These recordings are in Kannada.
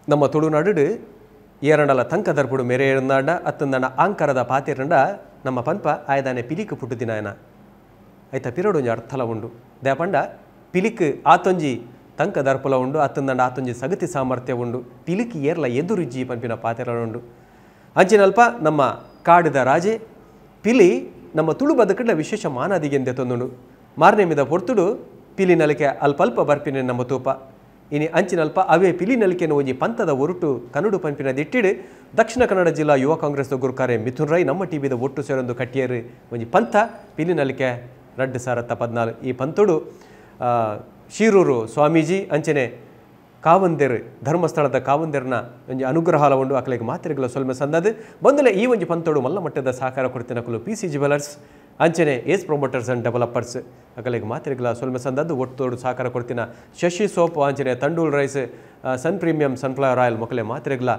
ನಮ್ಮ ತುಳುನಾಡು ಏರಂಡಲ ತಂಕ ದರ್ಪುಡು ಮೇರೆ ಇರುಂದಾಂಡ ಅತ್ತಂದನ ಆಂಕರದ ಪಾತಿರಂಡ ನಮ್ಮ ಪನ್ಪ ಆಯ್ದಾನೆ ಪಿಲಿಕ್ ಪುಟ್ಟು ದಿನಾಯನ ಐತ ಪಿರಡೊಂಜಿ ಅರ್ಥಲ ಉಂಡು ದಯಪಂಡ ಪಿಲಿಕ್ ಆತೊಂಜಿ ತಂಕ ದರ್ಪುಲ ಉಂಡು ಅತ್ತಂದಂಡ ಆತೊಂಜಿ ಸಗತಿ ಸಾಮರ್ಥ್ಯ ಉಂಡು ಪಿಲಿಕ್ ಏರ್ಲ ಎದುರಿಜ್ಜಿ ಪಂಪಿನ ಪಾತಿರ ಉಂಡು ಅಂಚಿನಲ್ಪ ನಮ್ಮ ಕಾಡಿದ ರಾಜೆ ಪಿಲಿ ನಮ್ಮ ತುಳು ಬದುಕಡ್ಲ ವಿಶೇಷ ಮಾನದಿಗೆಂದೆ ತೊಂದುಂಡು ಮಾರನೇ ಮಿದ ಪೊರ್ತುಡು ಪಿಲಿ ನಲಿಕೆ ಅಲ್ಪಲ್ಪ ಬರ್ಪಿನ ನಮ್ಮ ತೂಪ ಇನಿ ಅಂಚಿನಲ್ಪ ಅವೇ ಪಿಲಿ ನಲಿಕೆಯನ್ನು ಒಂಜಿ ಪಂತದ ಒರುಟು ಕನ್ನಡು ಪಂಪಿನ ದಿಟ್ಟಿಡು ದಕ್ಷಿಣ ಕನ್ನಡ ಜಿಲ್ಲಾ ಯುವ ಕಾಂಗ್ರೆಸ್ ಗುರುಕಾರೆ ಮಿಥುನ್ ರೈ ನಮ್ಮ ಟಿವಿದ ಒಟ್ಟು ಸೇರೊಂದು ಕಟ್ಟಿಯರು ಒಂಜಿ ಪಂಥ ಪಿಲಿ ನಲಿಕೆ 2014 ಈ ಪಂತುಡು ಶೀರೂರು ಸ್ವಾಮೀಜಿ ಅಂಚನೆ ಕಾವಂದೇರ್ ಧರ್ಮಸ್ಥಳದ ಕಾವಂದೇರ್ನ ಒಂಜಿ ಅನುಗ್ರಹಾಲ ಉಂಡು ಅಕಲಿಗೆ ಮಾತ್ರೆಗಳ ಸೊಲ್ಮೆ ಸಂದದು ಬಂದಲೆ ಈ ಒಂಜಿ ಪಂತೋಡು ಮಲ್ಲ ಮಟ್ಟದ ಸಹಕಾರ ಕೊಡ್ತಿನ ಕುಲು PC ಜ್ಯುವೆಲರ್ಸ್ ಅಂಚನೆ ಏಸ್ ಪ್ರೊಮೋಟರ್ಸ್ ಅಂಡ್ ಡೆವಲಪರ್ಸ್ ಅಕಲಿಗೆ ಮಾತ್ರೆಗಳ ಸೊಲ್ಮೆ ಸಂದದ್ದು ಒಟ್ಟೋಡು ಸಹಕಾರ ಕೊಡ್ತಿನ ಶಶಿ ಸೋಪ್ ಅಂಚನೆ ತಂಡೂಲ್ ರೈಸ್ ಸನ್ ಪ್ರೀಮಿಯಂ ಸನ್ಫ್ಲವರ್ ಆಯಿಲ್ ಮೊಕಲೆ ಮಾತ್ರೆಗಳ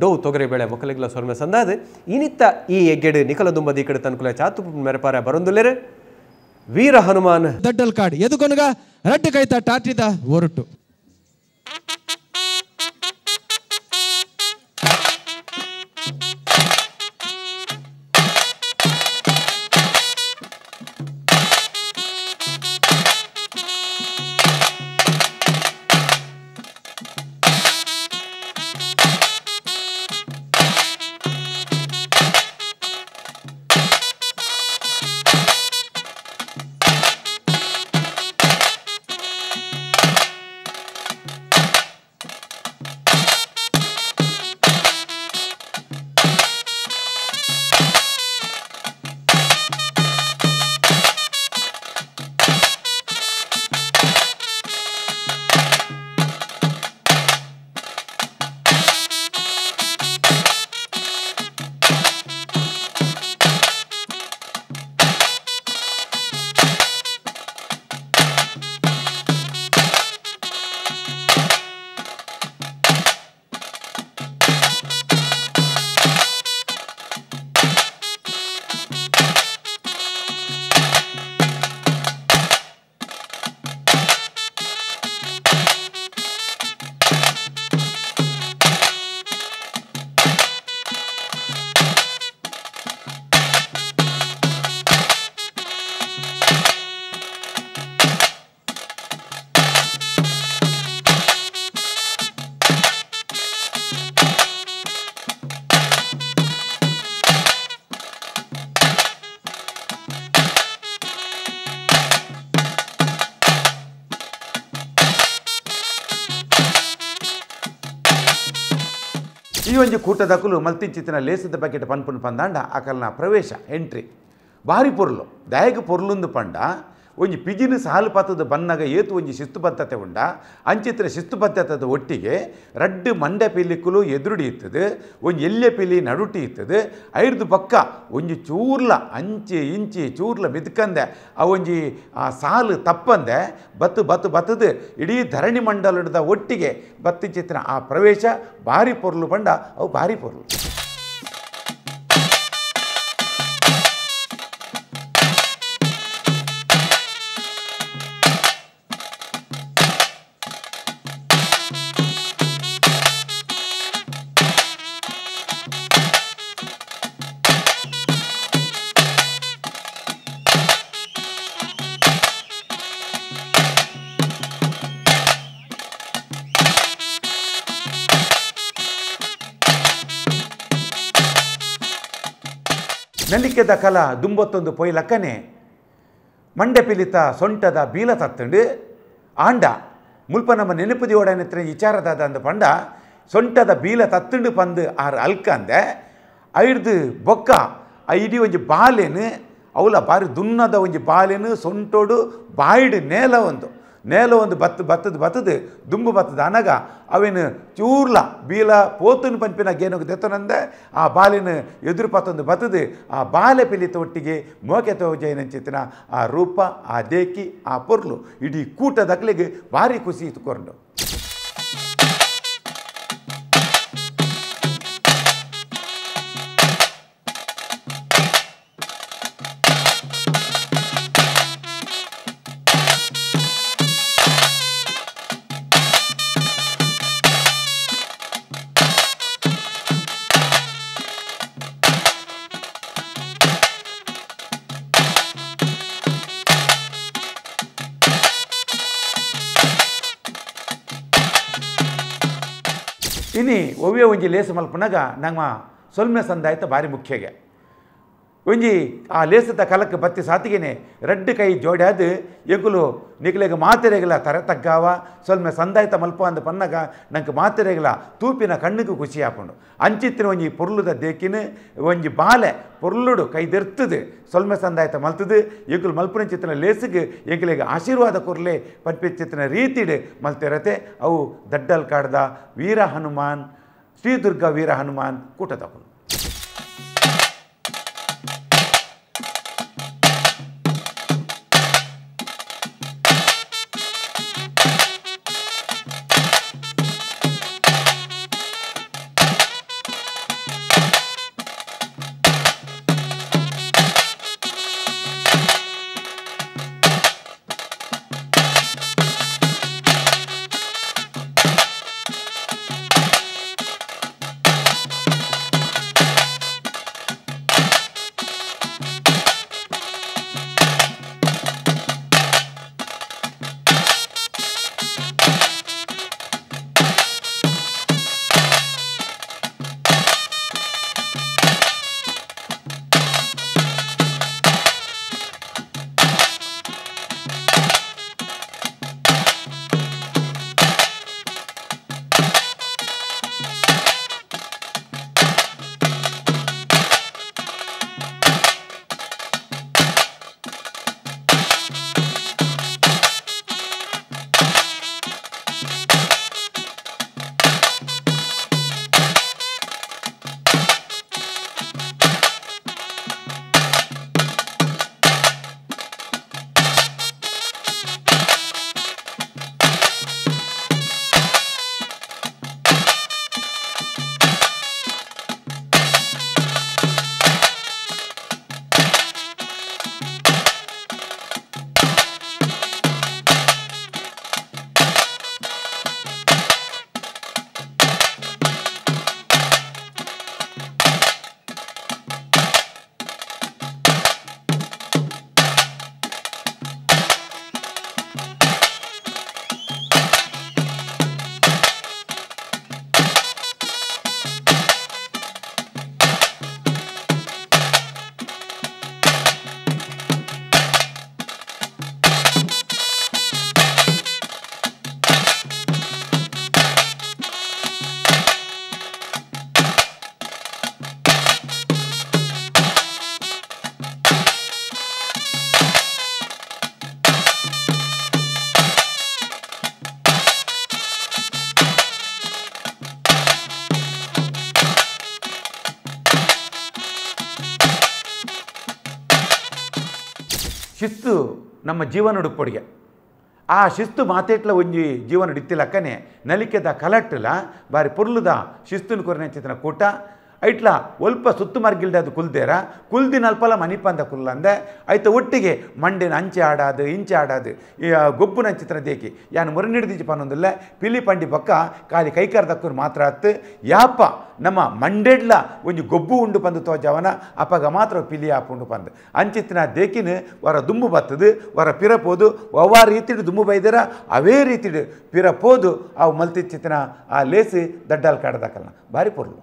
ಡೌ ತೊಗರೆ ಬೇಳೆ ಮೊಕಲೆಗಳ ಸೊಲ್ಮೆ ಸಂದಾದು ಇನಿತ್ತ ಈ ಎಗ್ಗೆಡು ನಿಖಲ ದುಂಬದಿ ಕಡೆ ತನ್ಕುಲೆ ಚಾತು ಮೆರಪಾರ ಬರೊಂದುಲ್ಲೆರೆ ವೀರ ಹನುಮಾನ್ ದಡ್ಡಲ್ ಕಾಡ್ ಎದುಕೊನಗ ರಡ್ಡು ಕೈತ ಟಾಟಿದ ಒರುಟು ಈ ಒಂಜಿ ಕೂಟದಕುಲು ಮಲ್ತಿಂಚಿತ್ತಿನ ಲೇಸದ ಬಕೆಟ್ ಪನ್ಪುನ್ ಪಂದಾಂಡ ಅಕಲ್ನ ಪ್ರವೇಶ ಎಂಟ್ರಿ ಭಾರಿ ಪೊರ್ಲು ದಯಗ ಪೊರ್ಲುಂದು ಪಂಡ ಒಂಜಿ ಪಿಜಿನ ಸಾಲು ಪಾತದ ಬನ್ನಗ ಏತು ಒಂಜಿ ಶಿಸ್ತುಬದ್ಧತೆ ಉಂಡ ಅಂಚಿತ್ತಿನ ಶಿಸ್ತುಬದ್ಧತೆದ ಒಟ್ಟಿಗೆ ರಡ್ಡು ಮಂಡ್ಯ ಪಿಲಿಕ್ಕುಲು ಎದುರುಡಿ ಇತ್ತದು ಒಂಜಿ ಎಲ್ಲೆ ಪಿಲಿ ನಡುಟಿ ಇತ್ತದು ಐರ್ದು ಪಕ್ಕ ಒಂಜಿ ಚೂರ್ಲ ಅಂಚಿ ಇಂಚಿ ಚೂರ್ಲ ಮಿದ್ಕಂದೆ ಆ ಒಂಜಿ ಆ ಸಾಲು ತಪ್ಪಂದೆ ಬತ್ತದು ಇಡೀ ಧರಣಿ ಮಂಡಲದ ಒಟ್ಟಿಗೆ ಬತ್ತಿಂಚಿತ್ತಿನ ಆ ಪ್ರವೇಶ ಭಾರಿ ಪೊರ್ಲು ಪಂಡ ಅವು ಭಾರಿ ಪೊರ್ಲು ನಲಿಕೆದ ಕಲ ದುಂಬತ್ತೊಂದು ಪೊಯ್ಲಕ್ಕನೆ ಮಂಡ್ಯ ಪಿಲಿತ ಸೊಂಟದ ಬೀಲ ತತ್ತಂಡು ಆಂಡ ಮುಲ್ಪ ನಮ್ಮ ನೆನಪುದಿ ಓಡನೆತ್ರ ವಿಚಾರದಾದ ಅಂದ ಪಂಡ ಸೊಂಟದ ಬೀಲ ತತ್ತಂಡು ಪಂದು ಆರು ಅಲ್ಕಂದೆ ಐರ್ದು ಬೊಕ್ಕ ಇಡೀ ಒಂಜಿ ಬಾಲೆನು ಅವಲ ಬಾರಿ ದುನ್ನದ ಒಂಜಿ ಬಾಲೆನು ಸೊಂಟೋಡು ಬಾಯಿಡು ನೇಲ ಒಂದು ಬತ್ತದು ದುಂಬು ಬತ್ತದ ಅನಗ ಅವೇನು ಚೂರ್ಲ ಬೀಲ ಪೋತುನು ಪಂಪಿನ ಗೇನುಗೆ ತೆತ್ತನಂದೆ ಆ ಬಾಲಿನ ಎದುರು ಪತ್ತೊಂದು ಬತ್ತದು ಆ ಬಾಲೆ ಪಿಲಿತ ಒಟ್ಟಿಗೆ ಮೋಕೆ ತೋಜೈನಂಚಿತ್ತಿನ ಆ ರೂಪ ಆ ದೇಕಿ ಆ ಪೊರ್ಲು ಇಡೀ ಕೂಟದಕ್ಲಿಗೆ ಭಾರಿ ಖುಷಿ ಇತ್ಕೊಂಡು ಇನ್ನು ಒವ್ವೆ ಒಂಜಿ ಲೇಸು ಮಲ್ಪನಾಗ ನಮ್ಮ ಸೊಲ್ಮೆ ಸಂದಾಯತ ಭಾರಿ ಮುಖ್ಯಗೆ ಒಂಜಿ ಆ ಲೇಸದ ಕಲಕ್ಕೆ ಬತ್ತಿ ಸಾತಿಗೆನೆ ರೆಡ್ ಕೈ ಜೋಡ್ಯಾದು ಎಂಕುಲು ನಿಕ್ಲೆಗೆ ಮಾತೆರೆಗಲ ತರ ತಗ್ಗಾವ ಸೊಲ್ಮೆ ಸಂದಾಯತ ಮಲ್ಪ ಅಂದ ಪನ್ನಗ ನಂಗೆ ಮಾತೆರೆಗಲ ತೂಪಿನ ಕಣ್ಣಿಗೆ ಖುಷಿ ಹಾಕೊಂಡು ಅಂಚಿತ್ತಿನ ಒಂಜಿ ಪೊರ್ಲುದ ದೇಕಿನ ಒಂಜಿ ಬಾಲೆ ಪೊರ್ಲುಡು ಕೈದೆರ್ತದು ಸೊಲ್ಮೆ ಸಂದಾಯತ ಮಲ್ತದು ಎಂಕುಲು ಮಲ್ಪನ ಚಿತ್ತಿನ ಲೇಸಿಗೆ ಎಂಕಲಿಗೆ ಆಶೀರ್ವಾದ ಕೊರ್ಲೆ ಪನ್ಪಿಚ್ಚಿತ್ತಿನ ರೀತಿಡು ಮಲ್ತಿರತ್ತೆ ಅವು ದಡ್ಡಲ್ ಕಾಡ್ದ ವೀರ ಹನುಮಾನ್ ಶ್ರೀದುರ್ಗ ವೀರ ಹನುಮಾನ್ ಕೂಟ ತಕೊಂಡು ಶಿಸ್ತು ನಮ್ಮ ಜೀವನ ಉಡುಪೊಡಿಗೆ ಆ ಶಿಸ್ತು ಮಾತೇಟ್ಲ ಒಂಜಿ ಜೀವನ ಇತ್ತಿಲಕ್ಕನೆ ನಲಿಕೆದ ಕಲಟ್ಟಲ ಬಾರಿ ಪೊರ್ಲುದ ಶಿಸ್ತುನ ಕೊರನೆ ಚಿತ್ರ ಕೂಟ ಐಟ್ಲ ಒಲ್ಪ ಸುತ್ತು ಮರ್ಗಿಲ್ದೆ ಅದು ಕುಲ್ದೇರ ಕುಲ್ದಿನ ಅಲ್ಪಲ ಮನಿಪಂದ ಕುಲ್ಲಂದೆ ಐತ ಒಟ್ಟಿಗೆ ಮಂಡಿನ ಅಂಚೆ ಆಡಾದು ಇಂಚೆ ಆಡಾದು ಗೊಬ್ಬುನ ಚಿತ್ರ ದೇಕಿ ಯಾನು ಮುರನಿಡ್ದಿಚ್ಚಿ ಪನ್ನೊಂದಿಲ್ಲ ಪಿಲಿ ಪಂಡಿ ಪಕ್ಕ ಕಾಲಿ ಕೈಕಾರದಕ್ಕೂ ಮಾತ್ರ ಹತ್ತು ಯಾಪ ನಮ್ಮ ಮಂಡೆಡ್ಲ ಒಂಜಿ ಗೊಬ್ಬು ಉಂಡು ಪಂದು ತೋಜವನ ಅಪಗ ಮಾತ್ರ ಪಿಲಿ ಆಪುಂಡು ಪಂದು ಅಂಚಿತ್ತಿನ ದೇಕಿನ ವರ ದುಂಬು ಬತ್ತದು ವರ ಪಿರಪೋದು ಒವ್ವ ರೀತಿಡು ದುಂಬು ಬೈದರ ಅವೇ ರೀತಿಡು ಪಿರಪೋದು ಅವು ಮಲ್ತಿಚ್ಚಿತ್ತಿನ ಆ ಲೇಸಿ ದಡ್ಡಲ್ ಕಾಡ್ದಕ್ಕಲ್ಲ ಭಾರಿ ಪೊರ್ಲು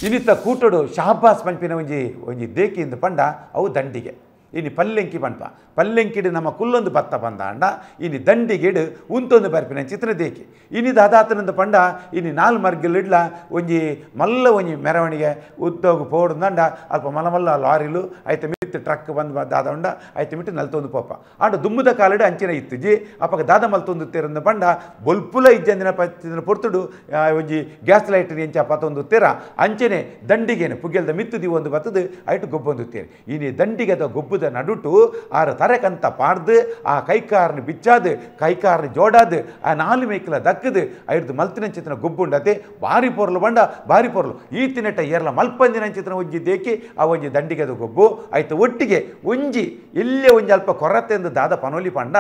ಇನ್ನಿತ್ತ ಕೂಟೋಡು ಶಾಬಾಸ್ ಪಂಪಿನ ಒಂಜಿ ಒಂಜಿ ದೇಕಿಂದು ಪಂಡ ಅವು ದಂಡಿಗೆ ಇನ್ನು ಪಲ್ಲೆಂಕಿ ಪಂಪ ಪಲ್ಲೆಂಕಿಡು ನಮ್ಮ ಕುಲ್ಲೊಂದು ಬತ್ತ ಪಂದ ಅಂಡ ಇನ್ನು ದಂಡಿಗೆಡು ಉಂತೊಂದು ಬರ್ಪಿನ ಚಿತ್ರ ದೇಕಿ ಇನ್ನಿದು ಅದಾತನಂದು ಪಂಡ ಇನ್ನು ನಾಲ್ ಮರ್ಗಿಲಿಡ್ಲ ಒಂಜಿ ಮಲ್ಲ ಒಂಜಿ ಮೆರವಣಿಗೆ ಉದ್ದೋಗು ಪೋಡುಂದಂಡ ಅಲ್ಪ ಮಲ್ಲ ಮಲ್ಲ ಲಾರಿಲು ಐತೆ ಮಿತ್ತು ಟ್ರಕ್ ಬಂದು ದಾದ ಉಂಡ ಐತೆ ಮಿಟ್ಟು ನಲ್ತೊಂದು ಪೋಪ ಆಂಡ ದುಮ್ಮದ ಕಾಲಡು ಅಂಚಿನ ಇತ್ತುಜಿ ಅಪ್ಪಗ ದಾದ ಮಲ್ತೊಂದು ತೇರಂದು ಪಂಡ ಬೊಲ್ಪುಲ ಇಜ್ಜಂದಿನ ಪಚ್ಚಿನ ಪೊರ್ತುಡು ಒಂಜಿ ಗ್ಯಾಸ್ ಲೈಟ್ ಎಂಚ ಪತ್ತೊಂದು ತೇರ ಅಂಚನೆ ದಂಡಿಗೆನೆ ಪುಗ್ಗೆಲ್ದ ಮಿತ್ತುದಿ ಒಂದು ಬತ್ತದು ಐಟು ಗೊಬ್ಬೊಂದು ತೇರು ಇನ್ನು ದಂಡಿಗೆದ ಗೊಬ್ಬುದ ನಡುಟು ಆರು ತರೆಕಂತ ಪಾಡ್ದು ಆ ಕೈಕಾರನ ಬಿಚ್ಚಾದು ಕೈಕಾರನ ಜೋಡಾದು ಆ ನಾಲು ಮೇಕಲ ದಕ್ಕದು ಐದು ಮಲ್ತಿನಂಚಿತನ ಗೊಬ್ಬುಂಡತೆ ಬಾರಿ ಪೊರ್ಲು ಬಂಡ ಬಾರಿ ಪೊರ್ಲು ಈತಿನೆಟ್ಟ ಏರ್ಲ ಮಲ್ಪಂದಿನಂಚಿತನ ಒಂಜಿ ದೇಕಿ ಆ ಒಂಜಿ ದಂಡಿಗೆದ ಗೊಬ್ಬು ಆಯ್ತು ಒಟ್ಟಿಗೆ ಒಂಜಿ ಎಲ್ಲೇ ಒಂಜಿ ಅಲ್ಪ ಕೊರತೆಂದು ದಾದ ಪನೋಲಿ ಪಂಡ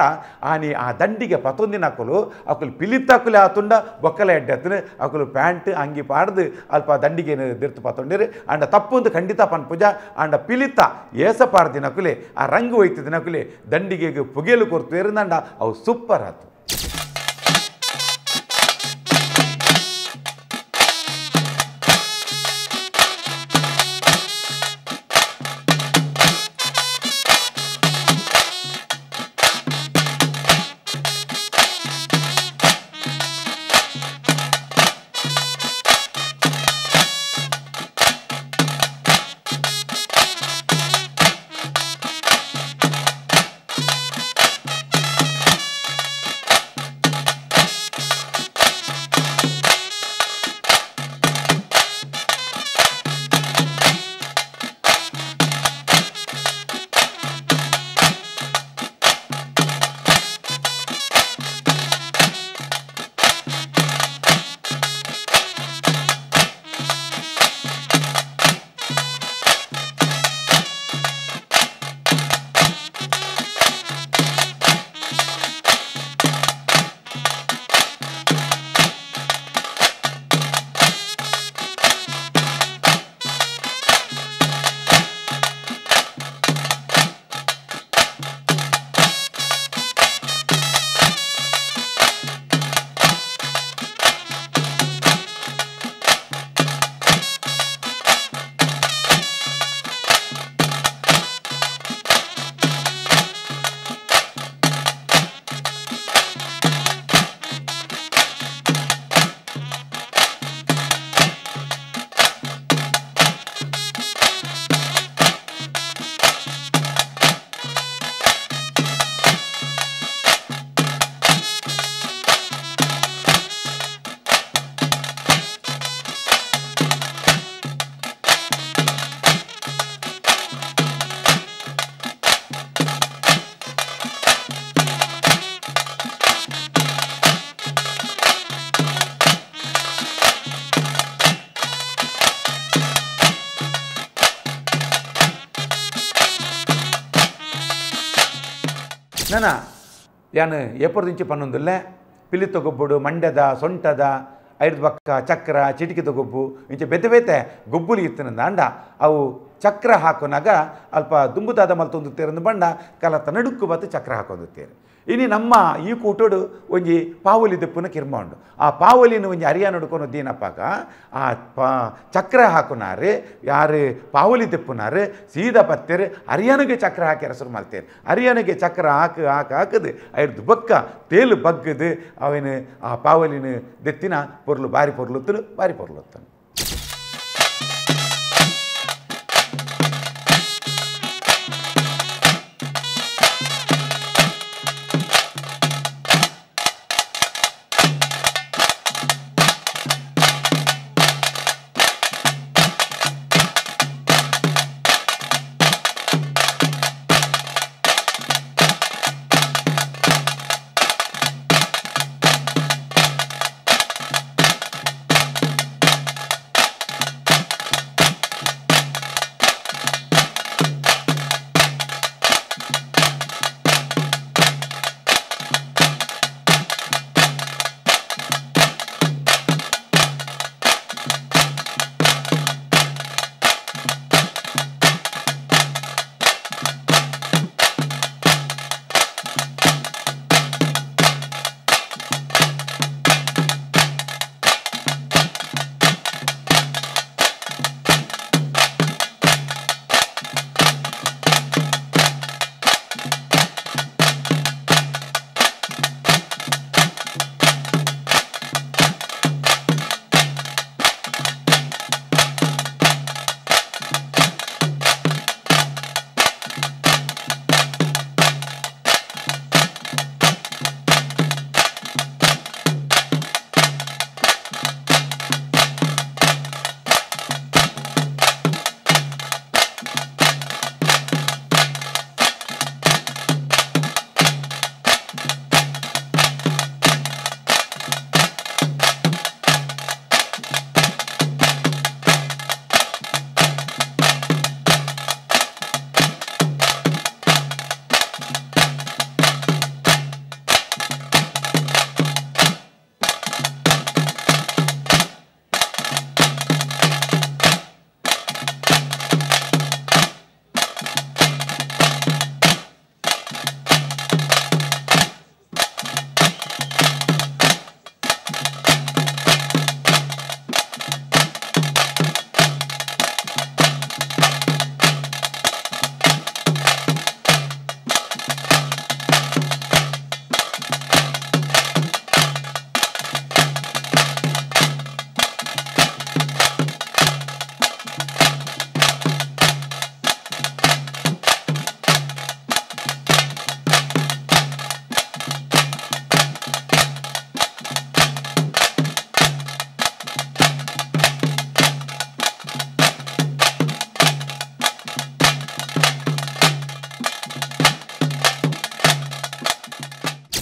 ಆನಿ ಆ ದಂಡಿಗೆ ಪತ್ತೊಂದಿನ ಅಕ್ಕಲು ಅಕ್ಕಲು ಪಿಲಿತ್ತಾಕುಲೆ ಆತುಂಡ ಬೊಕ್ಕಲ ಎಡ್ಡೆತ್ತನು ಅಕ್ಕಲು ಪ್ಯಾಂಟ್ ಅಂಗಿ ಪಾಡ್ದು ಅಲ್ಪ ದಂಡಿಗೆ ದಿರ್ತು ಪತ್ತೊಂಡಿರು ಅಂಡ ತಪ್ಪೊಂದು ಖಂಡಿತ ಪನ್ ಪೂಜ ಅಂಡ ಪಿಲಿತ ಏಸ ಪಾಡ್ದಿನಕುಲೆ ಆ ರಂಗು ಹೋಯ್ತಿದ್ದಿನಕುಲೆ ದಂಡಿಗೆಗೆ ಪುಗೆಲು ಕೊರ್ತು ಏರಿಂದಂಡ ಅವು ಸೂಪರ್ ಆತು. ನನ್ನ ಯಾನು ಎಪ್ಪರ್ದಿಂಚಿ ಪನ್ನೊಂದುಲ್ಲೆ ಪಿಲಿ ತೊಗೊಬ್ಬುಡು ಮಂಡ್ಯದ ಸೊಂಟದ ಐದು ಪಕ್ಕ ಚಕ್ರ ಚಿಟಿಕಿದ ಗೊಬ್ಬು ಇಂಚೆ ಬೆತೆ ಬೆತೆ ಗೊಬ್ಬುಲಿ ಇತ್ತನಂದ ಅಂಡ ಅವು ಚಕ್ರ ಹಾಕೋನಾಗ ಅಲ್ಪ ದುಂಬುದಾದ ಮಲ್ತೊಂದು ತೇರಂದು ಬಂಡ ಕಲತ ನಡುಕು ಬತ್ತು ಚಕ್ರ ಹಾಕೋದು ತೇರು ಇನ್ನು ನಮ್ಮ ಈ ಕೂಟೋಡು ಒಂಜಿ ಪಾವಲಿ ದೆಪ್ಪುನ ಕಿರ್ಮ ಉಂಡು ಆ ಪಾವಲಿನ ಒಂಜಿ ಅರಿಯ ನಡ್ಕೊಂಡು ದೀನಪ್ಪಾಗ ಆ ಚಕ್ರ ಹಾಕುನಾರು ಯಾರು ಪಾವಲಿ ದೆಪ್ಪುನಾರು ಸೀದಾ ಬತ್ತೇರು ಅರಿಯನಿಗೆ ಚಕ್ರ ಹಾಕಿ ಹೆಸರು ಮಾಡ್ತೇರು ಅರಿಯನಿಗೆ ಚಕ್ರ ಹಾಕದು ಐದು ಬೊಕ್ಕ ತೇಲು ಬಗ್ಗದು ಅವನು ಆ ಪಾವಲಿನ ದೆತ್ತಿನ ಪೊರ್ಲು ಬಾರಿ ಪೊರ್ಲುತ್ತಲು ಬಾರಿ ಪೊರ್ಲುತ್ತಾನೆ.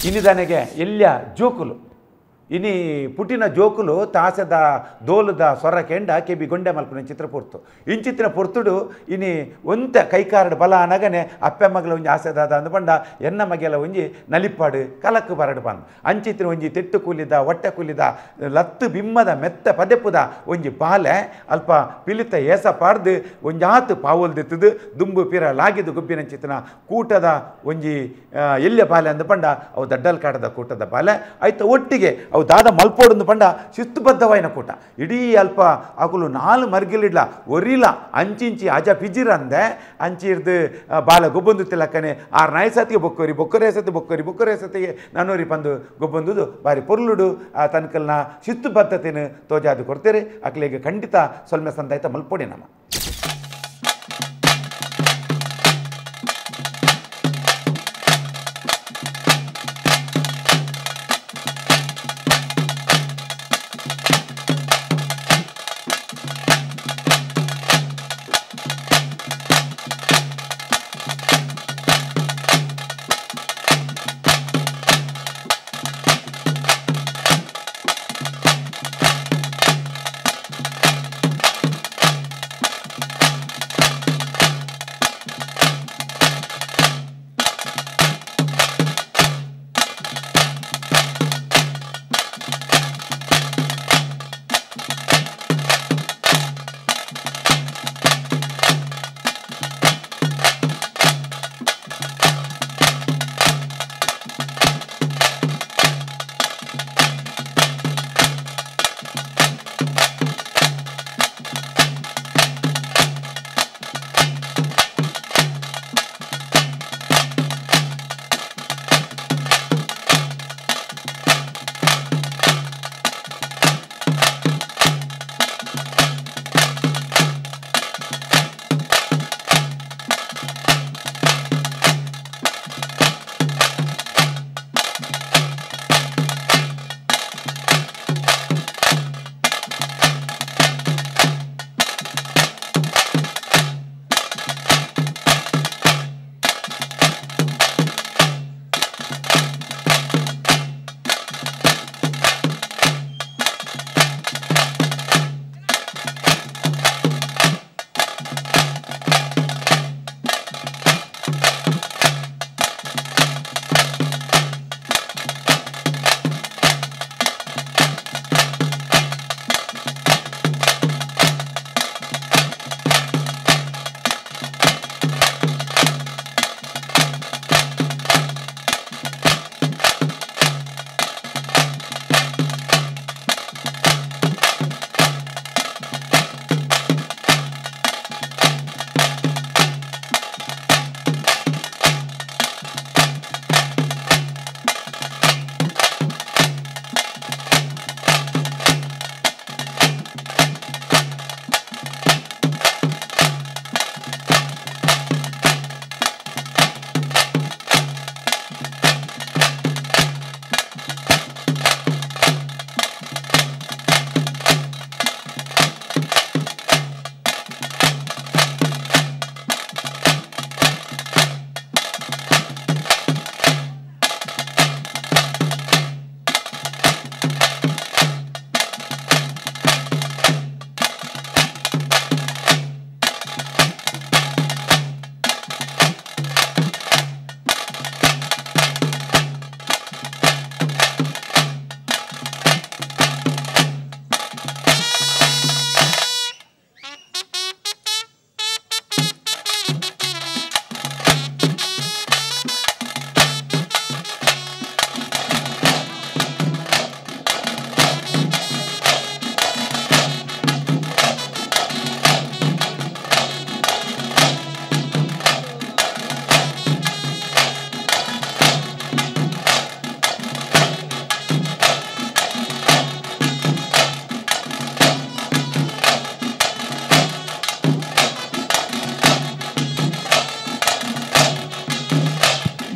ಇನ್ನಿದನೆಗೆ ಎಲ್ಯ ಜೋಕುಲು ಇನಿ ಪುಟ್ಟಿನ ಜೋಕುಲು ತಾಸದ ದೋಲುದ ಸೊರ ಕೆಂಡ ಕೆಬಿ ಗೊಂಡೆ ಮಲ್ಪನ ಚಿತ್ರ ಪೊರ್ತು ಇಂಚಿತ್ತಿನ ಪೊರ್ತುಡು ಇನಿ ಒಂತ ಕೈಕಾರಡು ಬಲ ಅನಗನೆ ಅಪ್ಪೆ ಮಗಲ ಒಂಜಿ ಆಸೆದಾದ ಅಂದ್ಪಂಡ ಎನ್ನ ಮಗೆಲ ಒಂಜಿ ನಲಿಪಾಡು ಕಲಕ್ಕು ಬರಡು ಬಂದು ಅಂಚಿತ್ತಿನ ಒಂಜಿ ತೆಟ್ಟು ಕೂಲಿದ ಹೊಟ್ಟೆ ಕೂಲಿದ ಲತ್ತು ಬಿಮ್ಮದ ಮೆತ್ತ ಪದೆಪುದ ಒಂಜಿ ಪಾಲೆ ಅಲ್ಪ ಪಿಲಿತ ಏಸ ಪಾಡ್ದು ಒಂಜಾತು ಪಾವಲ್ದಿತ್ತದು ದುಂಬು ಪಿರ ಲಾಗಿದ್ದು ಗುಬ್ಬಿನಂಚಿತ್ತಿನ ಕೂಟದ ಒಂಜಿ ಎಲ್ಯ ಪಾಲೆ ಅಂದ್ಪಂಡ ಅವು ದಡ್ಡಲ್ ಕಾಡದ ಕೂಟದ ಪಾಲೆ ಆಯ್ತು ಒಟ್ಟಿಗೆ ಅವು ದಾದ ಮಲ್ಪೋಡು ಪಂಡ ಶಿಸ್ತುಬದ್ಧವಾಯಿನ ಕೂಟ ಇಡೀ ಅಲ್ಪ ಅಕುಲು 4 ಮರ್ಗಿಲಿಡ್ಲ ಒರಿಲ ಅಂಚಿಂಚಿ ಅಜ ಪಿಜಿರಂದೆ ಅಂಚಿರ್ದು ಬಾಲ ಗೊಬ್ಬಂದು ತಿಲಕ್ಕನೆ 6 ಸತಿಗೆ ಬೊಕ್ಕರೆ ಸತಿ ಬೊಕ್ಕರೆ ಸತಿಗೆ ನಾನೂರಿ ಪಂದು ಗೊಬ್ಬಂದುದು ಬಾರಿ ಪೊರ್ಲುಡು ಆ ತನಕಲ್ನ ಶಿಸ್ತುಬದ್ಧತೆಯನ್ನು ತೋಜಾದು ಕೊಡ್ತೇವೆ ಅಕ್ಲಿಗೆ ಖಂಡಿತ ಸೊಲ್ಮೆ ಸಂದಾಯ್ತ ಮಲ್ಪೊಡಿ ನಮ್ಮ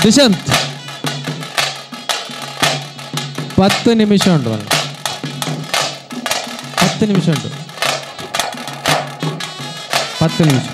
ದುಷ್ಯಂತ್ 10 ನಿಮಿಷ ಉಂಟು 10 ನಿಮಿಷ ಉಂಟು 10 ನಿಮಿಷ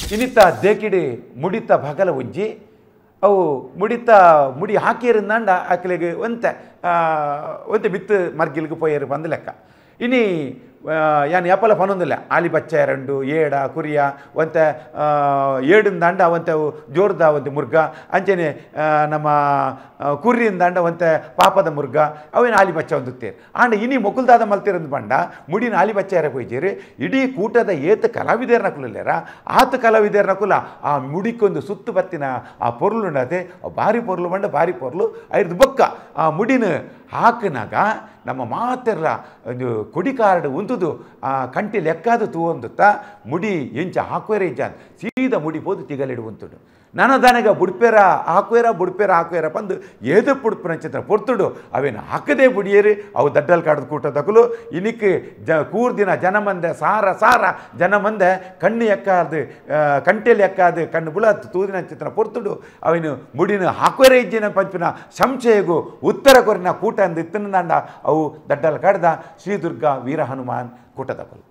ಇನ್ನಿತ್ತ ದೇಕಿಡಿ ಮುಡಿತ ಬಗಲ ಉಜ್ಜಿ ಅವು ಮುಡಿ ಹಾಕಿರಂದಾಂಡ ಆಕಲಿಗೆ ಒಂತೆ ಬಿತ್ತು ಮರ್ಗಿಲ್ಗೆ ಪೋಯರು ಬಂದ ಲೆಕ್ಕ ಇನಿ ಯಾನ್ ಯಾಪಲ ಪನೊಂದಿಲ್ಲ ಆಲಿ ಬಚ್ಚ ಎರಡು ಏಡ ಕುರಿಯ ಒಂತೆ ಏಡಿಂದಾಂಡ ಒಂತೆ ಜೋರ್ದ ಒಂತೆ ಮುರ್ಗ ಅಂಚನೆ ನಮ್ಮ ಕುರಿಯಿಂದಾಂಡ ಒಂತೆ ಪಾಪದ ಮುರ್ಗ ಅವೇನು ಆಲಿ ಬಚ್ಚ ಒಂದುತ್ತೇರು ಆಂಡ ಇನಿ ಮೊಕುಲ್ದಾದ ಮಲ್ತಿರಂದು ಬಂಡ ಮುಡಿನ ಆಲಿ ಬಚ್ಚ ಯಾರ ಹೋಯ್ತೀರಿ ಇಡೀ ಕೂಟದ ಏತ ಕಲಾವಿದೇರ್ನ ಕುಲಲ್ಲೇರ ಆತ ಕಲಾವಿದೇರ್ನ ಕುಲ ಆ ಮುಡಿಕೊಂದು ಸುತ್ತು ಬತ್ತಿನ ಆ ಪೊರ್ಲು ಉಂಡತೆ ಭಾರಿ ಪೊರ್ಲು ಬಂಡ ಭಾರಿ ಪೊರ್ಲು ಐದು ಬೊಕ್ಕ ಆ ಮುಡಿನ ಹಾಕಿನಾಗ ನಮ್ಮ ಮಾತೆರ್ಲ ಒಂದು ಕೊಡಿ ಕಾರ್ಡ್ ಉಂತುದು ಆ ಕಂಟಿ ಲೆಕ್ಕಾದು ತೂವೊಂದುತ್ತಾ ಮುಡಿ ಎಂಚ ಹಾಕುವೇರ ಇಜ್ಜ ಸೀದಾ ಮುಡಿ ಪೋದು ತಿಗಲಿಡು ಉಂತುಡು ನನದನಗ ಬುಡ್ಪೇರ ಹಾಕುವೇರ ಬಂದು ಏದು ಬುಡ್ಪೇರ ಚಿತ್ರ ಪೊರ್ತುಡು ಅವೇನು ಹಾಕದೇ ಬುಡಿಯೇರಿ ಅವು ದಡ್ಡಲ್ ಕಾಡದ ಕೂಟ ತಗುಲು ಇನಿಕ್ಕೆ ಕೂರ್ದಿನ ಜನಮಂದೆ ಸಾರ ಜನಮಂದೆ ಕಣ್ಣು ಎಕ್ಕಾದು ಕಂಟೆಲಿ ಎಕ್ಕಾದು ಕಣ್ಣು ಬುಳ ತೂದಿನ ಚಿತ್ರ ಪೊರ್ತುಡು ಅವೇನು ಮುಡಿನ ಹಾಕುವೇರ ಇಜ್ಜಿನ ಪಂಪಿನ ಸಂಶಯಗೂ ಉತ್ತರ ಕೊರಿನ ಕೂಟ ಅಂದು ಇತ್ತನಂದ ಅವು ದಡ್ಡಲ್ ಕಾಡ್ದ ಶ್ರೀದುರ್ಗ ವೀರ ಹನುಮಾನ್ ಕೂಟ ತಗೊಳ್ಳು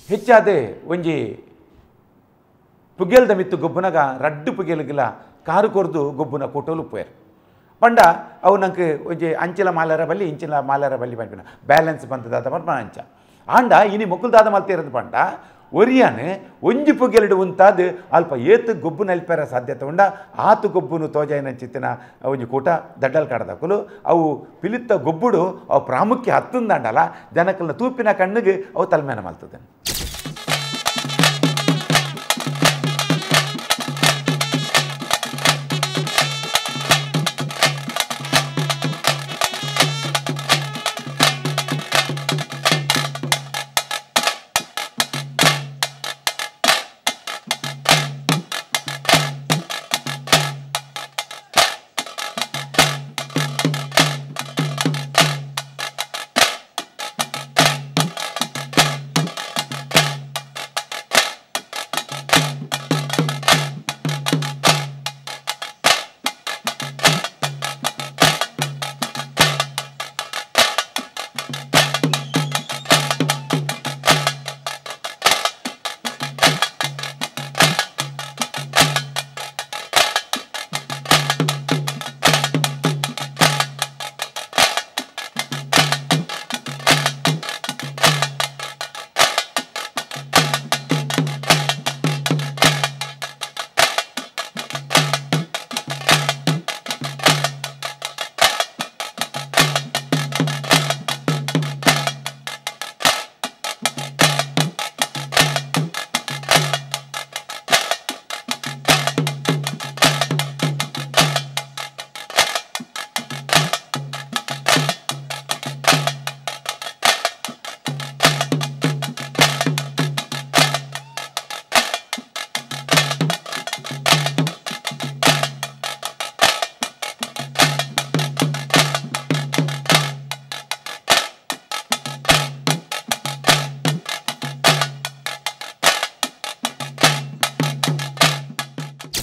ಹೆಚ್ಚಾದೆ ಒಂಜಿ ಪುಗೇಲ್ದ ಮಿತ್ತು ಗೊಬ್ಬುನಗ ರಡ್ಡು ಪುಗೇಲ್ಗಿಲ್ಲ ಕಾರು ಕೊರ್ದು ಗೊಬ್ಬುನ ಕೂಟೋಲು ಉಪ್ಪೇರು ಪಂಡ ಅವು ನಂಗೆ ಒಂಜಿ ಅಂಚಿಲ ಮಾಲರ ಬಲ್ಲಿ ಇಂಚಿಲ ಮಾಲರ ಬಲ್ಲಿ ಪಂಪಿನ ಬ್ಯಾಲೆನ್ಸ್ ಬಂತದಾದ ಪಂಪ ಅಂಚ ಆಂಡ ಇನಿ ಮೊಕ್ಕುಲ್ದಾದ ಮಲ್ತಿರೋದು ಪಂಡ ಒರಿಯಾನ್ ಒಂಜಿ ಪುಗೇಲಿಡು ಉಂತಾದು ಅಲ್ಪ ಏತು ಗೊಬ್ಬು ನಲ್ಪೇರ ಸಾಧ್ಯತೆ ಉಂಡ ಆತು ಗೊಬ್ಬುನು ತೋಜಾಯಿನ ಚಿತ್ತಿನ ಒಂಜಿ ಕೂಟ ದಡ್ಡಲ್ ಕಾಡದಕ್ಕಲು ಅವು ಪಿಲಿತ್ತ ಗೊಬ್ಬುಡು ಅವು ಪ್ರಾಮುಖ್ಯ ಹತ್ತುಂದಂಡಲ್ಲ ಜನಕಲ್ನ ತೂಪಿನ ಕಣ್ಣಿಗೆ ಅವು ತಲ್ಮೇನ ಮಲ್ತದೆ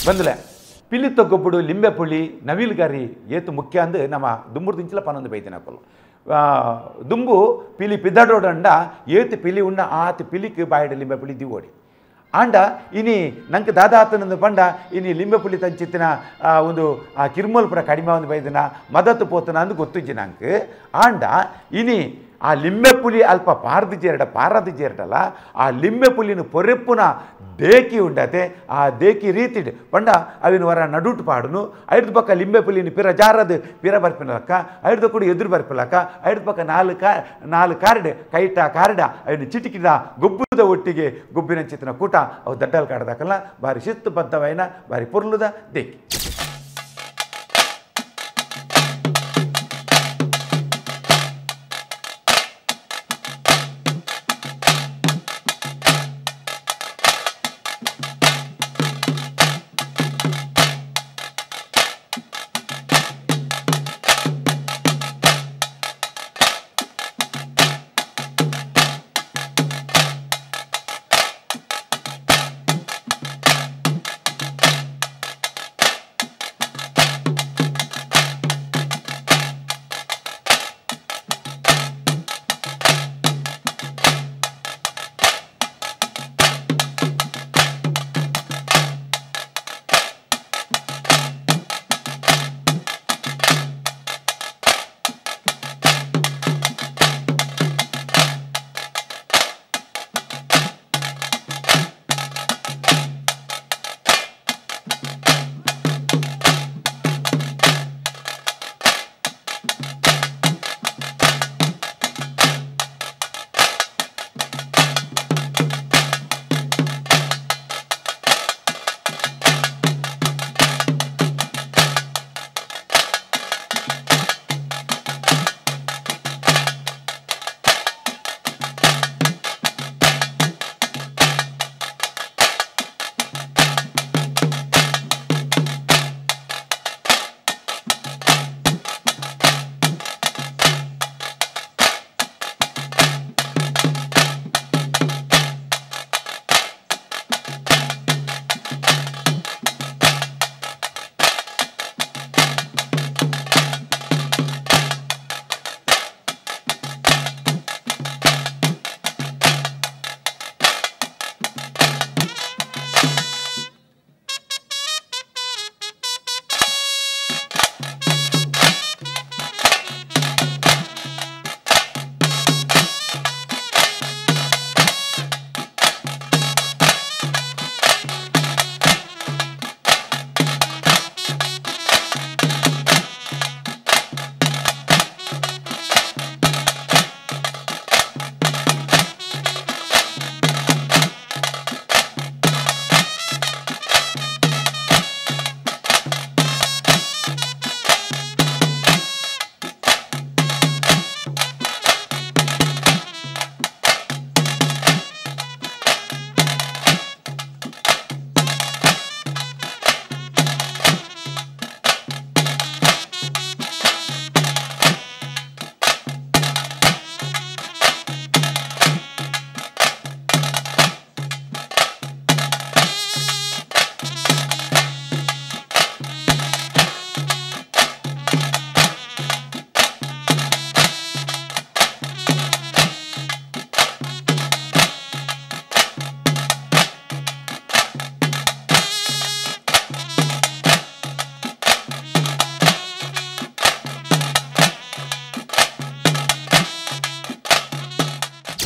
ಬಂದಲೆ ಪಿಲಿ ತೊಗೊಬ್ಬುಡು ಲಿಂಬೆ ಪುಳಿ ನವಿಲುಗಾರಿ ಏತು ಮುಖ್ಯ ಅಂದು ನಮ್ಮ ದುಂಬುಡು ದಿಂಚಲ ಪನ್ನೊಂದು ಬೈತಿನ ಹಾಕಲು ದುಂಬು ಪಿಲಿ ಪಿದ್ದಾಡೋಡಂಡ ಏತು ಪಿಲಿ ಉಣ್ಣ ಆತು ಪಿಲಿಕ್ ಬಾಯಡ ಲಿಂಬೆ ಪುಳಿ ದಿವೋಡಿ ಆಂಡ ಇನಿ ನಂಗೆ ದಾದಾ ಆತನೊಂದು ಪಂಡ ಇನಿ ಲಿಂಬೆ ಪುಳಿ ತಂಚಿತ್ತಿನ ಒಂದು ಕಿರ್ಮೋಲ್ ಪುರ ಕಡಿಮೆ ಒಂದು ಬೈದಿನ ಮದತ್ತು ಪೋತನ ಅಂದು ಗೊತ್ತಿಜ್ಜಿ ನಂಗೆ ಆಂಡ ಇನಿ ಆ ಲಿಂಬೆ ಪುಲಿ ಅಲ್ಪ ಪಾರದು ಜೇರಡಲ್ಲ ಆ ಲಿಂಬೆ ಪುಲಿನ ಪೊರೆಪ್ಪುನ ದೇಕಿ ಉಂಡತೆ ಆ ದೇಕಿ ರೀತಿಡ್ ಪಂಡ ಅವಿನ ವರ ನಡುಟ್ ಪಾಡುನು ಐದು ಪಕ್ಕ ಲಿಂಬೆ ಪುಲಿನ ಪಿರ ಜಾರದು ಪಿರ ಬರ್ಪಿನಲಕ್ಕ ಐದು ಕೂಡ ಎದುರು ಬರ್ಪಿಲಕ್ಕ ಐದು ಪಕ್ಕ ನಾಲ್ಕು ಕಾರ್ಡ್ ಕೈಟ ಕಾರ್ಡ ಅವಿನ ಚಿಟಿಕಿದ ಗೊಬ್ಬುದ ಒಟ್ಟಿಗೆ ಗೊಬ್ಬಿನ ಚಿತ್ರನ ಕೂಟ ಅವು ದಡ್ಡಲ್ ಕಾಡ್ದಾಕಲ್ಲ ಬಾರಿ ಶಿಸ್ತು ಬದ್ಧವೈನ ಬಾರಿ ಪೊರ್ಲುದ ದೇಕಿ.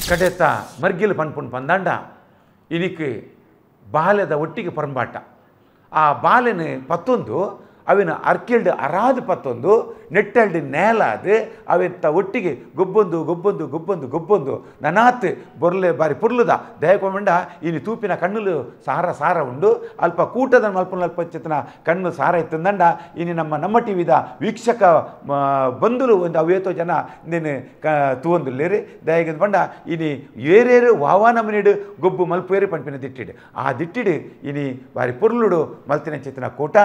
ಕಡೆತ ಮರ್ಗಿಲು ಪನ್ಪುಣ್ ಪಂದಾಂಡ ಇನಿಕ್ ಬಾಲ್ಯದ ಒಟ್ಟಿಗೆ ಪರಂಬಾಟ ಆ ಬಾಲೆನ ಪತ್ತೊಂದು ಅವಿನ ಅರ್ಕಿಲ್ಡ್ ಅರಾದು ಪತ್ತೊಂದು ನೆಟ್ಟಲ್ಡ್ ನೇಲಾದು ಅವೆತ್ತ ಒಟ್ಟಿಗೆ ಗೊಬ್ಬೊಂದು ಗೊಬ್ಬೊಂದು ಗೊಬ್ಬೊಂದು ಗೊಬ್ಬೊಂದು ನನಾತ್ ಬೊರ್ಲೆ ಬಾರಿ ಪುರ್ಲುದ ದಯಕೊಂಡ ಇನಿ ತೂಪಿನ ಕಣ್ಣುಲು ಸಾರ ಉಂಡು ಅಲ್ಪ ಕೂಟದ ಮಲ್ಪನ ಅಲ್ಪ ಚಿತ್ತನ ಕಣ್ಣು ಸಾರ ಇತ್ತಂದಂಡ ಇನಿ ನಮ್ಮ ಟಿವಿದ ವೀಕ್ಷಕ ಬಂದುಲು ಒಂದು ಅವೇತೋ ಜನ ಇಂದೇನು ತೂವೊಂದುಲ್ಲೇರಿ ದಯಗೆ ಪಂಡ ಇನಿ ಏರೇರು ವಾವಾನಮನಿಡು ಗೊಬ್ಬು ಮಲ್ಪೇರಿ ಪಂಪಿನ ದಿಟ್ಟಿಡು ಆ ದಿಟ್ಟಿಡು ಇನಿ ಬಾರಿ ಪುರ್ಲುಡು ಮಲ್ತಿನ ಚಿತ್ತನ ಕೂಟ.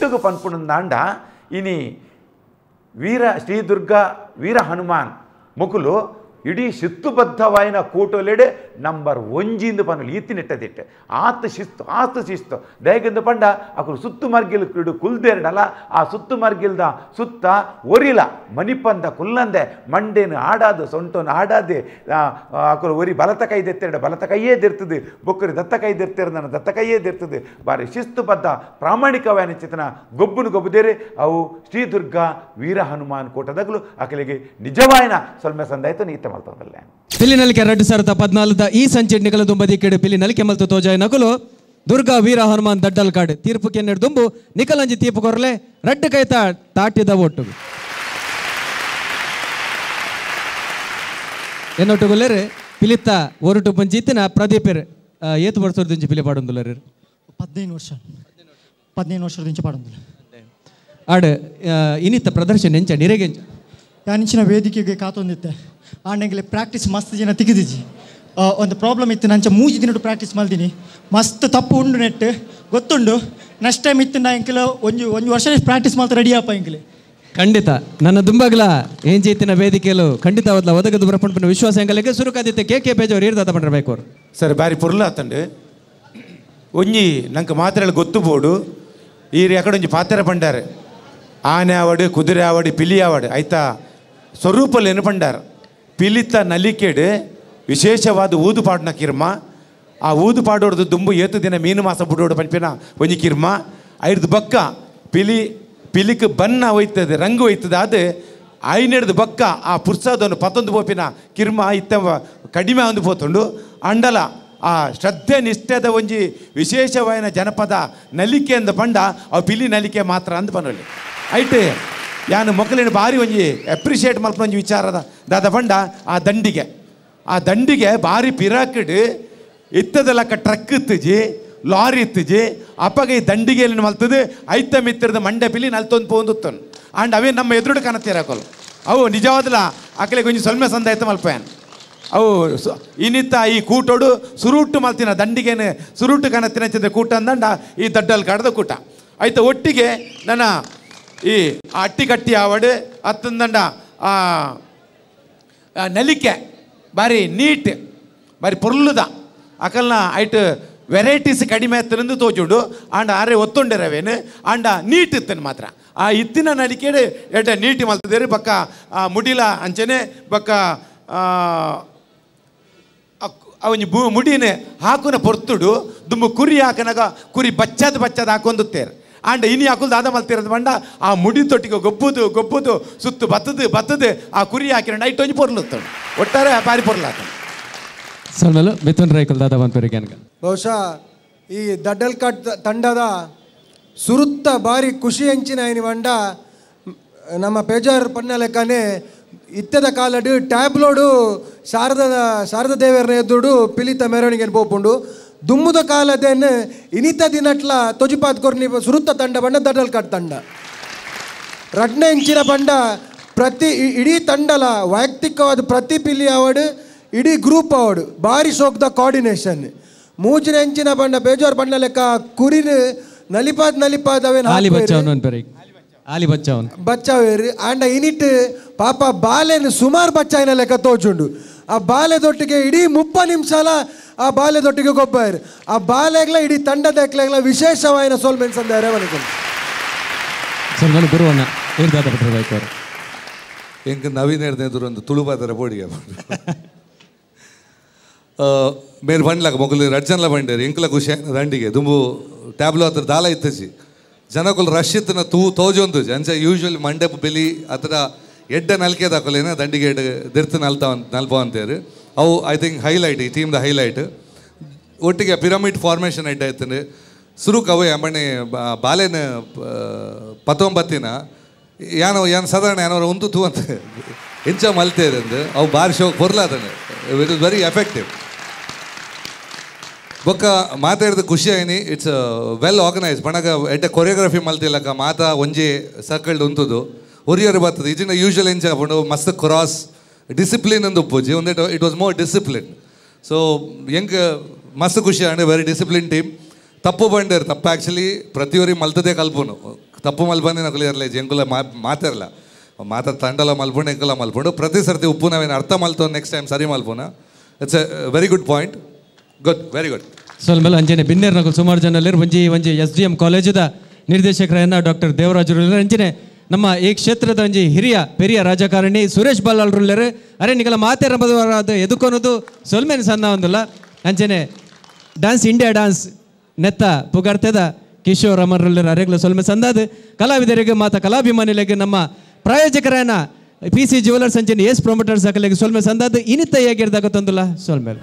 ಒಟ್ಟಿಗೆ ಪನ್ಪುಣಂದಾಂಡ ಇನಿ ಶ್ರೀ ದುರ್ಗಾ ವೀರ ಹನುಮಾನ್ ಮೊಕುಲು ಇಡೀ ಶಿಸ್ತುಬದ್ಧವಾಯಿನ ಕೂಟೋಲೆಡೆ ನಂಬರ್ 1 ಪನ್ನುಲು ಈತಿನಿಟ್ಟದಿಟ್ಟೆ ಆತು ಶಿಸ್ತು ದಯಗಿಂದ ಪಂಡ ಅಕಲು ಸುತ್ತು ಮರ್ಗಿಲ್ ಇಡು ಕುಲ್ದೇರಡಲ್ಲ ಆ ಸುತ್ತು ಮರ್ಗಿಲ್ದ ಸುತ್ತ ಒರಿಲ ಮನಿಪಂದ ಕುಲ್ಲಂದೆ ಮಂಡೇನು ಆಡಾದು ಸೊಂಟೋನು ಆಡಾದೆ ಅಕಲು ಒರಿ ಬಲತ ಕೈದೆತ್ತೆರಡ ಬಲತ ಕೈಯೇ ದಿರ್ತದೆ ಬೊಕ್ಕರಿ ದತ್ತ ಕೈದೆರ್ತಿರ ನನ್ನ ದತ್ತ ಕೈಯೇ ದಿರ್ತದೆ ಬಾರಿ ಶಿಸ್ತುಬದ್ಧ ಪ್ರಾಮಾಣಿಕವಾದ ಚಿತ್ರನ ಗೊಬ್ಬುದೇರಿ ಅವು ಶ್ರೀ ದುರ್ಗಾ ವೀರ ಹನುಮಾನ್ ಕೋಟದಗಲು ಅಕಲಿಗೆ ನಿಜವಾಯಿನ ಸೊಲ್ಮೆ ಸಂದಾಯ್ತು ನೀತ ಪಿಲಿ ನಲಿಕೆ 2014 ಈ ಸಂಚೆಡ್ನಿಗಳ ದುಂಬದಿ ಕೆಡು ಪಿಲಿ ನಲಿಕೆ ಮಲ್ತು ತೋಜಾಯ ನಕಲು ದುರ್ಗಾ ವೀರ ಹನುಮಾನ್ ದಡ್ಡಲ್ ಕಾಡು ತೀರ್ಪು ಕೆನ್ನೆಡು ದುಂಬು ನಿಕಲಂಜಿ ತೀರ್ಪು ಕೊರಲೆ ರಡ್ಡು ಕೈತ ತಾಟಿದ ಒಟ್ಟು ಎನ್ನೊಟ್ಟುಗೊಲ್ಲೆರೆ ಪಿಲಿತ್ತ ಒರಟು ಪಂಚಿತ್ತಿನ ಪ್ರದೀಪರ್ ಏತು ವರ್ಷದಿಂದ ಪಿಲಿ ಪಾಡೊಂದುಲ್ಲರು 15 ವರ್ಷದಿಂದ ಪಾಡೊಂದುಲ್ಲ ಆಡು ಇನ್ನಿತ್ತ ಪ್ರದರ್ಶನ ಎಂಚ ನಿರೆಗೆಂಚ ಯಾನಿಂಚಿನ ವೇದಿಕೆಗೆ ಕಾತೊಂದಿತ್ತೆ ಆಂಡೆಂಗ್ಲೆ ಪ್ರಾಕ್ಟೀಸ್ ಮಸ್ತ್ ಜನ ತೆಗೆದಿಜಿ ಒಂದು ಪ್ರಾಬ್ಲಮ್ ಇತ್ತು ನಂಚ 3 ದಿನ ಪ್ರಾಕ್ಟೀಸ್ ಮಾಡ್ತೀನಿ ಮಸ್ತ್ ತಪ್ಪು ಉಂಡು ನೆಟ್ಟು ಗೊತ್ತುಂಡು ನೆಕ್ಸ್ಟ್ ಟೈಮ್ ಇತ್ತು ನಾ ಎಂಕಲ ಒಂದು ವರ್ಷ ಪ್ರಾಕ್ಟೀಸ್ ಮಾಡ್ತಾ ರೆಡಿ ಅಪ್ಪ ಎಂಕಲೆ ಖಂಡಿತ ನನ್ನ ದುಂಬಾಗ್ಲ ಏನ್ ಚೈತಿನ ವೇದಿಕೆಯಲ್ಲೂ ಖಂಡಿತ ಅವದ್ಲ ಒದಗದು ಬರಪಂಪಿನ ವಿಶ್ವಾಸ ಎಂಗಲಿಗೆ ಸುರುಕಾದಿತ್ತೆ ಕೆ ಬೇಜವ್ರು ಇರ್ದಾತ ಪಂಡ್ರಬೇಕು ಅವ್ರು ಸರ್ ಬಾರಿ ಪುರ್ಲ ಆತಂಡು ಒಂಜಿ ನಂಗೆ ಮಾತ್ರೆಗಳು ಗೊತ್ತು ಬೋಡು ಈರು ಯಾಕಡೆ ಒಂಜಿ ಪಾತ್ರೆ ಪಂಡಾರೆ ಆನೆ ಆವಡು ಕುದುರೆ ಆವಡು ಪಿಲಿ ಆವಡು ಆಯ್ತಾ ಸ್ವರೂಪಲ್ಲಿ ಏನು ಪಂಡಾರ ಪಿಲಿತ ನಲಿಕೆಡು ವಿಶೇಷವಾದ ಊದು ಪಾಡ್ನ ಕಿರ್ಮ ಆ ಊದು ಪಾಡೋಡ್ದು ದುಂಬು ಏತು ದಿನ ಮೀನು ಮಾಸ ಬಿಡೋಡು ಪಂಪಿನ ಒಂಜಿ ಕಿರ್ಮ ಐದು ಬಕ್ಕ ಪಿಲಿಕ್ ಬಣ್ಣ ಒಯ್ತದೆ ರಂಗು ಒಯ್ತದೆ ಅದು ಐನೆಡ್ದು ಬಕ್ಕ ಆ ಪುರ್ಸದನ್ನು 11 ಪೋಪಿನ ಕಿರ್ಮ ಇತ್ತ ಕಡಿಮೆ ಒಂದು ಪೋತುಂಡು ಅಂಡಲ ಆ ಶ್ರದ್ಧೆ ನಿಷ್ಠೆದ ಒಂಜಿ ವಿಶೇಷವಾದ ಜನಪದ ನಲಿಕೆ ಅಂದ ಪಂಡ ಅವು ಪಿಲಿ ನಲಿಕೆ ಮಾತ್ರ ಅಂದ ಪನ್ನೊಳ್ಳಿ ಐಟು ಯಾನು ಮಕ್ಕಳಿನ ಭಾರಿ ಒಂಜಿ ಅಪ್ರಿಷಿಯೇಟ್ ಮಲ್ಪನ ಒಂಜಿ ವಿಚಾರದ ದಾದ ಪಂಡ ಆ ದಂಡಿಗೆ ಭಾರಿ ಪಿರಾಕಿಡ್ ಇತ್ತದ ಲಕ್ಕ ಟ್ರಕ್ ಇತ್ತಜಿ ಲಾರಿ ಇತ್ತಜಿ ಅಪ್ಪಗ ಈ ದಂಡಿಗೆಯಲ್ಲಿ ಮಲ್ತದು ಐತ ಮಿತ್ತಿರದ ಮಂಡ್ಯ ಪಿಲಿ ನಲ್ತೊಂದು ಪೋಂದುತ್ತನು ಆಂಡ್ ಅವೇ ನಮ್ಮ ಎದುರುಡು ಕಾಣತ್ತೀರಾಕಲು ಅವು ನಿಜವಾದಲ ಅಕಲಿಗೆ ಒಂಜಿ ಸೊಲ್ಮೆ ಸಂದಾಯ್ತ ಮಲ್ಪೇನ್ ಅವು ಇನ್ನಿತ್ತ ಈ ಕೂಟೋಡು ಸುರುಟು ಮಲ್ತಿನ ದಂಡಿಗೆನು ಸುರುಟು ಕಾಣತ್ತಿನ ಚಿತ್ರ ಕೂಟ ಅಂದಂಡ ಈ ದಡ್ಡಲ್ಲಿ ಕಾಡ್ದ ಕೂಟ ಆಯ್ತು ಒಟ್ಟಿಗೆ ನನ್ನ ಈ ಅಟ್ಟಿ ಕಟ್ಟಿ ಆವಡು ಹತ್ತಂದಂಡ ನಲಿಕೆ ಬಾರಿ ನೀಟ್ ಬಾರಿ ಪೊರ್ಲುದ ಅಕಲ್ನ ಐಟು ವೆರೈಟೀಸ್ ಕಡಿಮೆ ಎತ್ತರಂದು ತೋಜುಂಡು ಆಂಡ ಆರೆ ಒತ್ತೊಂಡಿರವೇನು ಆಂಡ ನೀಟ್ ಇತ್ತನು ಮಾತ್ರ ಆ ಇತ್ತಿನ ನಲಿಕೆಡು ಎಡ್ಡ ನೀಟಿ ಮಲ್ತದೇರಿ ಬಕ್ಕ ಮುಡಿಲ ಅಂಚನೆ ಬಕ್ಕ ಅವನಿ ಮುಡಿನ ಹಾಕುನ ಪೊರ್ತುಡು ದುಂಬು ಕುರಿ ಹಾಕನಾಗ ಕುರಿ ಬಚ್ಚದ ಹಾಕೊಂದುತ್ತೇರು ಆಂಡ ಇನಿ ಹಾಕುದು ಆದ ಮಲ್ತಿರೋದು ಬಂಡ ಆ ಮುಡಿ ತೊಟ್ಟಿಗೆ ಗೊಬ್ಬುದು ಸುತ್ತು ಬತ್ತದು ಆ ಕುರಿ ಹಾಕಿರ ನೈಟ್ ಒಂಜಿ ಪೊರ್ಲುತ್ತಡು ಒಟ್ಟಾರೆ ಭಾರಿ ಪೊರ್ಲಾತ ಸೊಲ್ಮೆಲು ಮಿಥುನ್ ರೈಕಲ್ ದಾದ ಬಂದ್ಪರಿಗೆ ಬಹುಶಃ ಈ ದಡ್ಡಲ್ ಕಟ್ ತಂಡದ ಸುರುತ್ತ ಭಾರಿ ಖುಷಿ ಹೆಂಚಿನ ಐನಿ ಬಂಡ ನಮ್ಮ ಪೇಜಾರ್ ಪನ್ನ ಲೆಕ್ಕನೆ ಇತ್ತದ ಕಾಲಡು ಟ್ಯಾಬ್ಲೋಡು ಶಾರದಾ ದೇವರನ್ನ ಎದ್ದುಡು ಪಿಲಿತ ಮೆರವಣಿಗೆ ಪೋಪುಂಡು ದುಮ್ಮುದ ಕಾಲದೇನು ಇನಿತ ದಿನಟ್ಲ ತೊಜಿಪಾತ್ ಕೊರ್ನಿ ಸುರುತ್ತ ತಂಡ ಬಂಡ ದಡ್ಡಲ್ ಕಟ್ ತಂಡ ರಡ್ನೆ ಇಂಚಿನ ಬಂಡ ಪ್ರತಿ ಇಡೀ ತಂಡಲ ವೈಯಕ್ತಿಕವಾದ ಪ್ರತಿ ಪಿಲಿ ಅವಾರ್ಡ್ ಇಡೀ ಗ್ರೂಪ್ ಅವಾರ್ಡ್ ಭಾರಿ ಶೋಕ್ದ ಕೋಆರ್ಡಿನೇಷನ್ ಮೂಜಿನ ಇಂಚಿನ ಬಂಡ ಬೇಜಾರ್ ಬಂಡ ಲೆಕ್ಕ ಕುರಿನ ನಲಿಪಾದ್ ಅವೇನು ಬಚ್ಚಾವೇರಿ ಆಂಡ ಇನಿಟ್ ಪಾಪ ಬಾಲೆನು ಸುಮಾರು ಬಚ್ಚಾಯಿನ ಲೆಕ್ಕ ತೋಚುಂಡು ಆ ಬಾಲೆದೊಟ್ಟಿಗೆ ಇಡೀ 30 ನಿಮಿಷಲ ಆ ಬಾಲೆದೊಟ್ಟಿಗೆ ಗೊಬ್ಬರ ಆ ಬಾಲೆಗ್ಲ ಇಡೀ ತಂಡದ ವಿಶೇಷವಾದ ಸೋಲ್ಮೆನ್ಸ್ ಅಂದಾರೆ ಗುರುವಣ್ಣ ಎಂಕ್ ನವೀನ್ ಎಡ್ದು ಒಂದು ತುಳುಪಾತರ ಬೋಡಿಗೆ ಮೇರೆ ಬಂಡ್ಲಾಗ ಮೊಗಲು ರಡ್ಜನ್ಲ ಬಂಡೇರು ಎಂಕ್ಲ ಖುಷಿ ದಂಡಿಗೆ ದುಂಬು ಟ್ಯಾಬ್ಲು ಹತ್ರ ದಾಲ ಇತ್ತಸಿ ಜನಕ್ಕಲು ರಶ್ ಇತ್ತನ ತೋಜೊಂದು ಅಂಚ ಯೂಶ್ವಲಿ ಮಂಡಪ ಬೆಲಿ ಹತ್ರ ಎಡ್ಡ ನಲ್ಕೆ ಹಾಕೋಲೇನ ದಂಡಿಗೆ ಎಡ್ ದಿರ್ತು ನಲ್ಪ ಅಂತೇರು ಅವು ಐ ಥಿಂಕ್ ಹೈಲೈಟ್ ಈ ಟೀಮ್ದ ಹೈಲೈಟ್ ಒಟ್ಟಿಗೆ ಪಿರಮಿಡ್ ಫಾರ್ಮೇಷನ್ ಎಡ್ಡ ಆಯ್ತಂದ್ರೆ ಸುರುಕ್ ಅವೇ ಅಂಬಣ್ಣೆ ಬಾಲೆನ ಪತ್ತೊಂಬತ್ತಿನ ಯಾನು ಸಾಧಾರಣ ಏನೋ ಒಂದು ತೂ ಅಂತ ಎಂಚ ಮಲ್ತೇರು ಅಂದು ಅವು ಭಾರಿ ಶೋಕ್ ಬರ್ಲಾತಂಗೆ ಇಟ್ ಇಸ್ ವೆರಿ ಎಫೆಕ್ಟಿವ್ ಬೊಕ್ಕ ಮಾತಾಡಿದ ಖುಷಿ ಆಯ್ನಿ ಇಟ್ಸ್ ವೆಲ್ ಆರ್ಗನೈಸ್ ಪಣಗ ಎಡ್ಡೆ ಕೊರಿಯೋಗ್ರಫಿ ಮಲ್ತಿಲ್ಲಕ ಮಾತಾ ಒಂಜಿ ಸರ್ಕಲ್ಡ್ ಉಂತುದು ಒರಿಯರು ಬರ್ತದೆ ಈಜಿನ ಯೂಶ್ವಲ್ ಎಂಚ ಹಾಕೊಂಡು ಮಸ್ತ್ ಕ್ರಾಸ್ ಡಿಸಿಪ್ಲಿನ್ ಅಂದು ಉಪ್ಪುಜಿ ಒಂದೇ it was more discipline so ಹೆಂಗೆ ಮಸ್ತ್ ಖುಷಿ ಆಂಡ್ ವೆರಿ ಡಿಸಿಪ್ಲಿನ್ ಟೀಮ್ ತಪ್ಪು ಬಂಡೇರು ತಪ್ಪು ಆ್ಯಕ್ಚುಲಿ ಪ್ರತಿಯೊರಿಗೆ ಮಲ್ತದೇ ಕಲ್ಪನು ತಪ್ಪು ಮಲ್ಪಂದಿ ನಕಲು ಇರಲಿ ಎಂಕುಲ ಮಾತಾರಲ್ಲ ಮಾತಾ ತಂಡಲ ಮಲ್ಪುಂಡು ಎಂಕುಲ ಮಲ್ಪುಂಡು ಪ್ರತಿ ಸರ್ತಿ ಉಪ್ಪು ನಾವೇನು ಅರ್ಥ ಮಲ್ತೋ ನೆಕ್ಸ್ಟ್ ಟೈಮ್ ಸರಿ ಮಲ್ಪುನ it's A very good point good very good ಸ್ವಲ್ಪ ಮೇಲೆ ಅಂಜನೆ ಬಿನ್ನೇರ್ ನಕಲು ಸುಮಾರು ಜನ ಒಂಜಿ SDM ಕಾಲೇಜದ ನಿರ್ದೇಶಕರನ್ನ ಡಾಕ್ಟರ್ ದೇವರಾಜರು ಅಂಜನೆ ನಮ್ಮ ಈ ಕ್ಷೇತ್ರದ ಒಂಜಿ ಹಿರಿಯ ಪೆರಿಯ ರಾಜಕಾರಣಿ ಸುರೇಶ್ ಬಾಲಾಳ್ರುಲ್ಲರು ಅರೆ ನಿಗಲ ಮಾತೇರಬಾರದು ಎದುಕೊನೋದು ಸೊಲ್ಮೇನು ಸಣ್ಣ ಒಂದಲ್ಲ ಅಂಚನೆ ಡ್ಯಾನ್ಸ್ ಇಂಡಿಯಾ ಡ್ಯಾನ್ಸ್ ನೆತ್ತ ಪುಗಾರ್ತದ ಕಿಶೋರ್ ಅಮರ್ರುಲ್ಲರು ಅರೆಗ್ಲ ಸೊಲ್ಮೆ ಸಂದಾದ ಕಲಾವಿದರಿಗೆ ಮಾತ ಕಲಾಭಿಮಾನಿಗಳಿಗೆ ನಮ್ಮ ಪ್ರಾಯೋಜಕರನ್ನ PC ಜ್ಯುವೆಲರ್ಸ್ ಅಂಚನೆ ಪ್ರಮೋಟರ್ಸ್ ಹಾಕಲಿಗೆ ಸೊಲ್ಮೆ ಸಂದಾದ ಇನಿತ ಹೇಗಿರ್ದಾಗ ತಂದುಲ್ಲ ಸೊಲ್ಮೇಲೆ